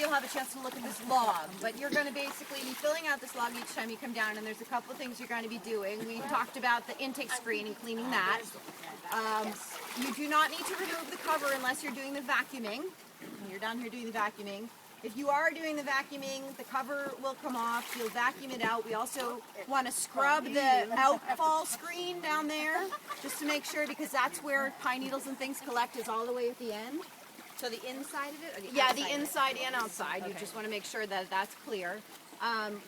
you'll have a chance to look at this log, but you're going to basically be filling out this log each time you come down, and there's a couple of things you're going to be doing. We talked about the intake screen and cleaning that. You do not need to remove the cover unless you're doing the vacuuming. When you're down here doing the vacuuming. If you are doing the vacuuming, the cover will come off. You'll vacuum it out. We also want to scrub the outfall screen down there just to make sure, because that's where pine needles and things collect, is all the way at the end. So the inside of it? Yeah, the inside and outside. You just want to make sure that that's clear.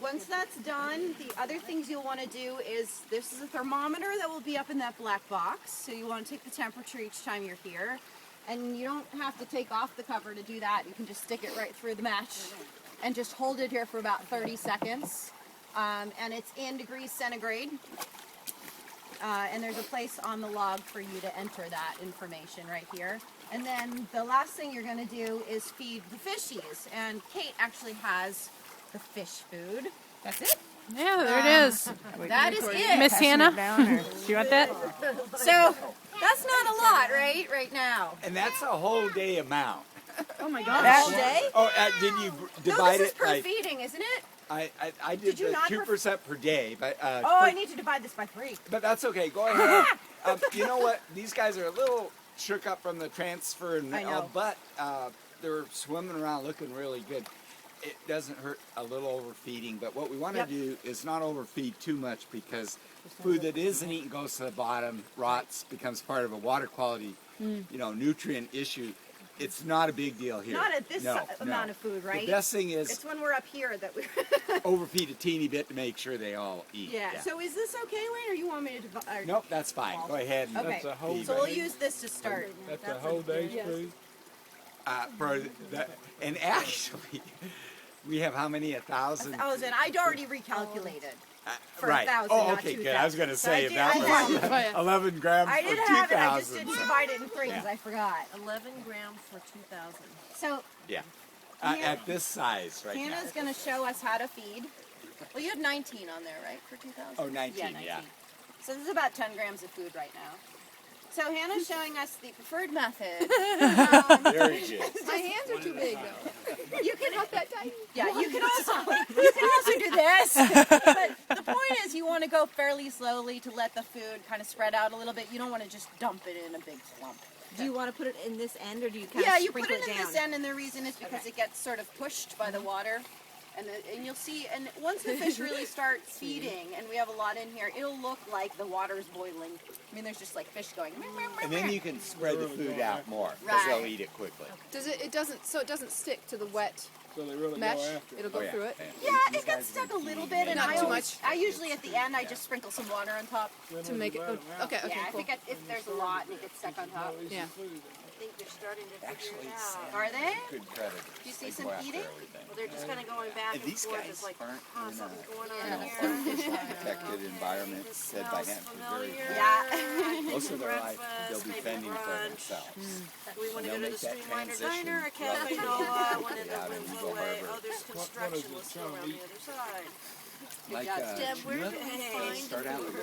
Once that's done, the other things you'll want to do is, this is a thermometer that will be up in that black box. So you want to take the temperature each time you're here. And you don't have to take off the cover to do that. You can just stick it right through the mesh and just hold it here for about 30 seconds. And it's in degrees centigrade. And there's a place on the log for you to enter that information right here. And then the last thing you're going to do is feed the fishies. And Kate actually has the fish food. That's it. Yeah, there it is. That is it. Miss Hannah, do you want that? So that's not a lot, right now. And that's a whole day amount. Oh my gosh. All day? Oh, did you divide No, this is it? per feeding, isn't it? I did the 2% per day, but I need to divide this by 3. But that's okay. Go ahead. You know what? These guys are a little shook up from the transfer and all, but they're swimming around looking really good. It doesn't hurt a little overfeeding, but what we want to do is not overfeed too much, because food that isn't eaten goes to the bottom, rots, becomes part of a water quality, nutrient issue. It's not a big deal here. Not at this amount of food, right? The best thing is, it's when we're up here that we overfeed a teeny bit to make sure they all eat. Yeah. So is this okay, Wayne, or you want me to divide? Nope, that's fine. Go ahead. And Okay. So we'll use this to start. That's a whole day's food? And actually, we have how many? 1,000? 1,000. I'd already recalculated. For right. 1,000, oh, not okay, 2,000. good. I was going to So say, I that did- was 11 grams I for did 2,000. have it. I just didn't divide it in 3 because I forgot. 11 grams for 2,000. So Yeah. At this size right now. Hannah's going to show us how to feed. Well, you had 19 on there, right, for 2,000? Oh, 19, yeah. So this is about 10 grams of food right now. So Hannah's showing us the preferred method. Very good. My hands are too big though. You can help that tight. Yeah, you can also do this. But the point is, you want to go fairly slowly to let the food kind of spread out a little bit. You don't want to just dump it in a big clump. Do you want to put it in this end, or do you kind Yeah, of you put sprinkle it in down? this end, and the reason is because it gets sort of pushed by the water. And you'll see, and once the fish really start feeding, and we have a lot in here, it'll look like the water's boiling. I mean, there's just like fish going. And then you can spread the food out more, because they'll eat it quickly. Does it doesn't stick to the wet So they really mesh? go after it. It'll go through it. Yeah, it gets stuck a little bit, and Not too much. I usually at the end I just sprinkle some water on top. To make it go. Okay, Yeah, I cool. think if there's a lot and it gets stuck on top. Yeah. I think they're starting to figure it out. Are they? Good predators. Do you see They some go after eating? everything. Well, they're just kind of going back And and these forth. guys It's like, aren't in something's going a on here. protected environment, fed by hand. They're very Yeah. most of their life, they'll be fending for themselves. We want to They'll go to the make that Streamliner transition Diner, a Cafe relatively Noah, quickly one of out them in went Eagle away. Harbor. Oh, there's construction. Let's go around the other side. Like Deb, where Chinook, did you they find start out with